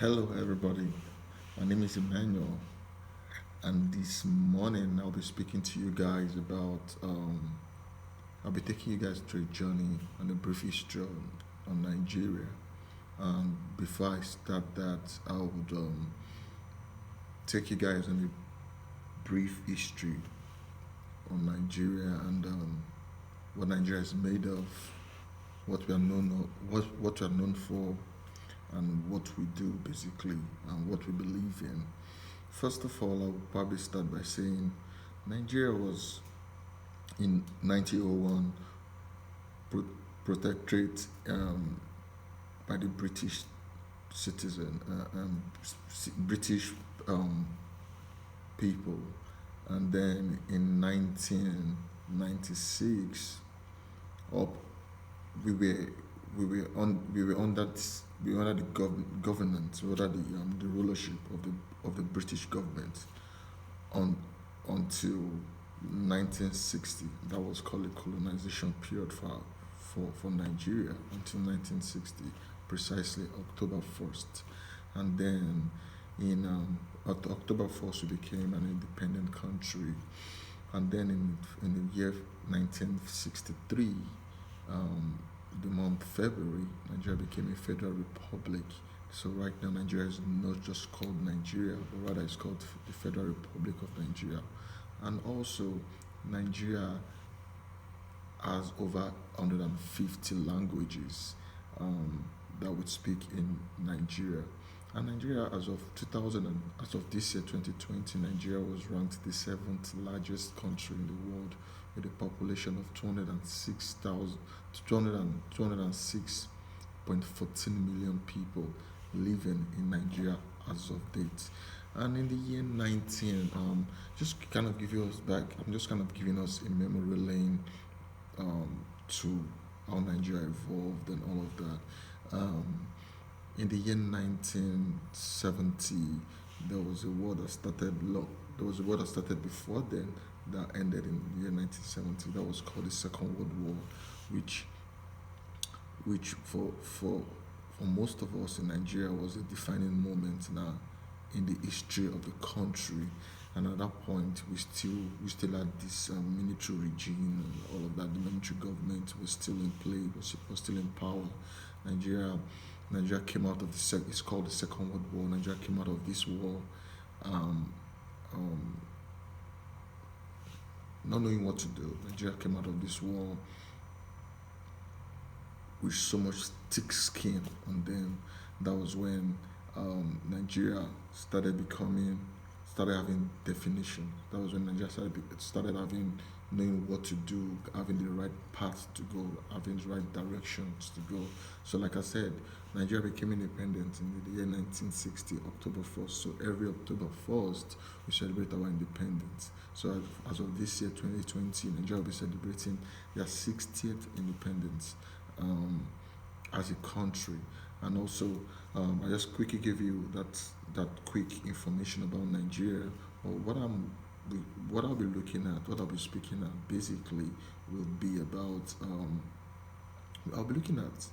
Hello, everybody. My name is Emmanuel, and this morning I'll be speaking to you guys about. I'll be taking you guys through a journey on a brief history on Nigeria. Before I start that, I would take you guys on a brief history on Nigeria and what Nigeria is made of, what we are known for, and what we do basically, and what we believe in. First of all, I will probably start by saying Nigeria was in 1901 pro- protectorate by the British citizen, British um, people, and then in 1996, up we were we were under the governance, rather the rulership of the British government on until 1960. That was called a colonization period for Nigeria until 1960, precisely October 1st, and then in October 1st we became an independent country, and then in the year 1963, the month February, Nigeria became a federal republic. So right now, Nigeria is not just called Nigeria, but rather it's called the Federal Republic of Nigeria. And also, Nigeria has over 150 languages that would speak in Nigeria. And Nigeria, as of 2000, as of this year, 2020, Nigeria was ranked the seventh largest country in the world with a population of 206.14 million people living in Nigeria as of date. And in the year 19, just kind of give you us back, I'm just kind of giving us a memory lane to how Nigeria evolved and all of that. In the year 1970, there was a war that started there was a war that started before then that ended in the year 1970. That was called the Second World War, which for most of us in Nigeria was a defining moment now in the history of the country. And at that point, we still had this military regime and all of that. The military government was still in play, was still in power. Nigeria Nigeria came out of it's called the Second World War. Nigeria came out of this war, um, um, not knowing what to do. Nigeria came out of this war with so much thick skin on them. That was when Nigeria started having definition. That was when Nigeria started having knowing what to do, having the right path to go, having the right directions to go. So, like I said, Nigeria became independent in the year 1960, October 1st. So every October 1st, we celebrate our independence. So as of this year, 2020, Nigeria will be celebrating their 60th independence um, as a country. And also, I just quickly give you that quick information about Nigeria. Or what I'll be looking at, what I'll be speaking at, basically will be about. I'll be looking at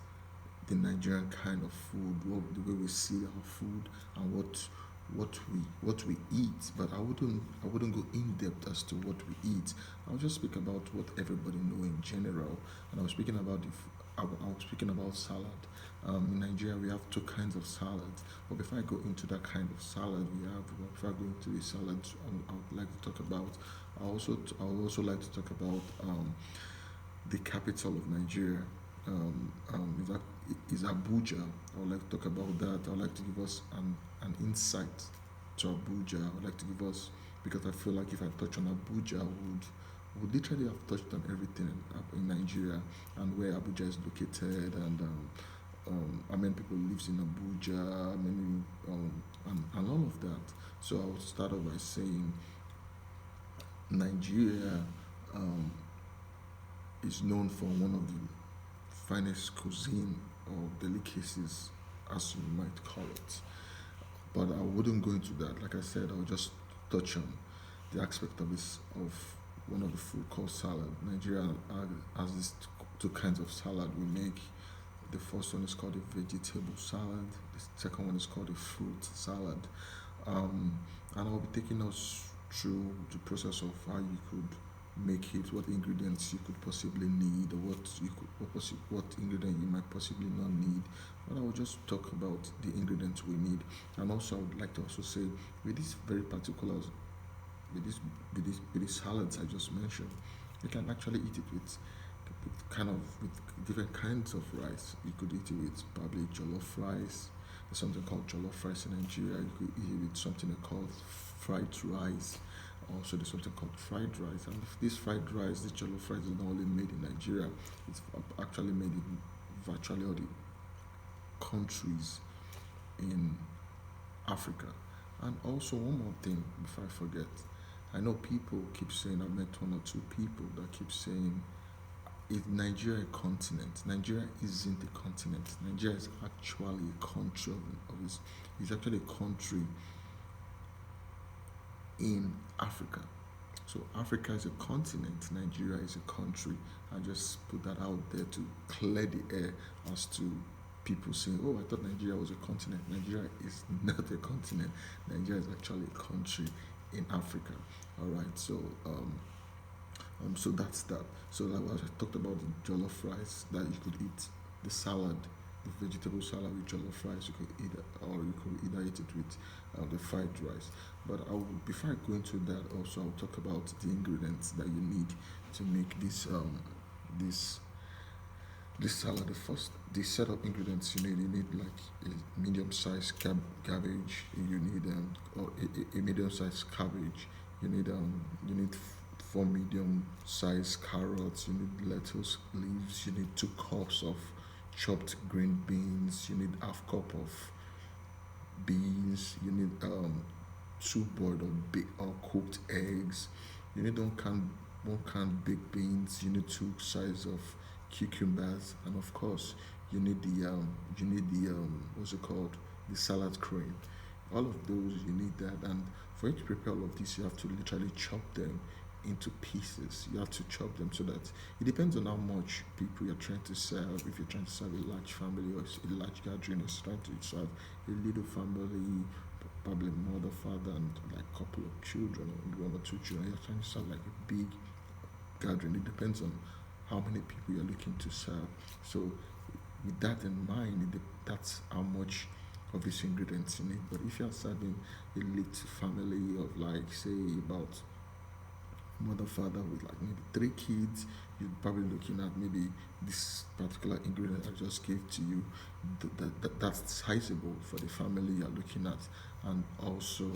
the Nigerian kind of food, the way we see our food, and what we eat. But I wouldn't go in depth as to what we eat. I'll just speak about what everybody know in general. And I was speaking about I was speaking about salad. In Nigeria, we have two kinds of salads. But before I go into that kind of salad, before I go into the salad, I would like to talk about. I would also like to talk about the capital of Nigeria. Is Abuja. I would like to talk about that. I would like to give us an insight to Abuja. I would like to give us, because I feel like if I touch on Abuja, I would literally have touched on everything in Nigeria and where Abuja is located, and how many people lives in Abuja, how many and all of that. So I will start off by saying Nigeria um, is known for one of the finest cuisine or delicacies, as you might call it. But I wouldn't go into that. Like I said, I'll just touch on the aspect of this of one of the food called salad. Nigeria has these two kinds of salad we make. The first one is called a vegetable salad. The second one is called a fruit salad. Um, and I'll be taking us through the process of how you could make it, what ingredients you could possibly need, or what ingredient you might possibly not need. But I will just talk about the ingredients we need, and also I would like to also say with this very particular with these salads I just mentioned, you can actually eat it with different kinds of rice. You could eat it with probably jollof rice. There's something called jollof rice in Nigeria. You could eat it with something called fried rice. Also, there's something called fried rice. And this fried rice, this jollof rice, is not only made in Nigeria. It's actually made in virtually all the countries in Africa. And also, one more thing before I forget. I know people keep saying, I've met one or two people that keep saying, is Nigeria a continent? Nigeria isn't a continent. Nigeria is actually a country it's actually a country in Africa. So Africa is a continent, Nigeria is a country. I just put that out there to clear the air as to people saying, oh, I thought Nigeria was a continent. Nigeria is not a continent. Nigeria is actually a country in Africa. All right, so that's that. So like I talked about the jollof rice that you could eat, the salad, the vegetable salad with jollof rice. You could eat it, or you could either eat it with the fried rice. But before I go into that, also I'll talk about the ingredients that you need to make this this salad. The set of ingredients you need like a medium-sized cabbage. You need or a medium-sized cabbage. You need four medium-sized carrots. You need lettuce leaves. You need 2 cups of chopped green beans. You need half cup of beans. You need two boiled or cooked eggs. You need one can baked beans. You need 2 size of cucumbers, and of course you need the what's it called, the salad cream. All of those you need that, and for you to prepare all of this, you have to literally chop them into pieces. You have to chop them so that it depends on how much people you're trying to serve. If you're trying to serve a large family or a large gathering, or trying to serve a little family, probably mother, father, and like a couple of children, or 1 or 2 children, you're trying to serve like a big gathering. It depends on how many people you're looking to serve. So with that in mind, that's how much of these ingredients you need. But if you're serving a little family of like say about mother, father with like maybe 3 kids, you're probably looking at maybe this particular ingredient I just gave to you. That's sizable for the family you're looking at, and also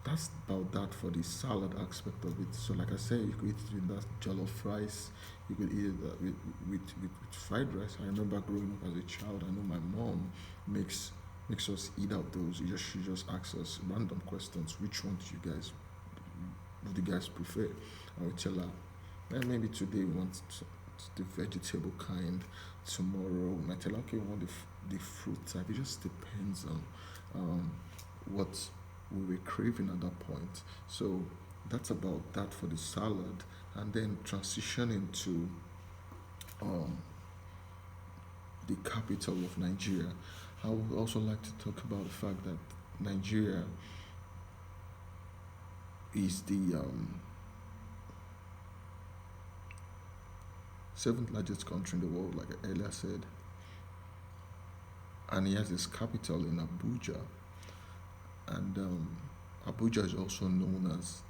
that's about that for the salad aspect of it. So like I said, you could eat it with that jollof rice. You could eat it with fried rice. I remember growing up as a child. I know my mom makes us eat out those. She just asks us random questions. Which one do you guys prefer? I would tell her, maybe today we want the vegetable kind. Tomorrow we might tell her, okay, we want the fruit type. It just depends on what we were craving at that point. So that's about that for the salad, and then transitioning to um, the capital of Nigeria. I would also like to talk about the fact that Nigeria is the seventh largest country in the world, like I earlier said, and it has its capital in Abuja. And Abuja is also known as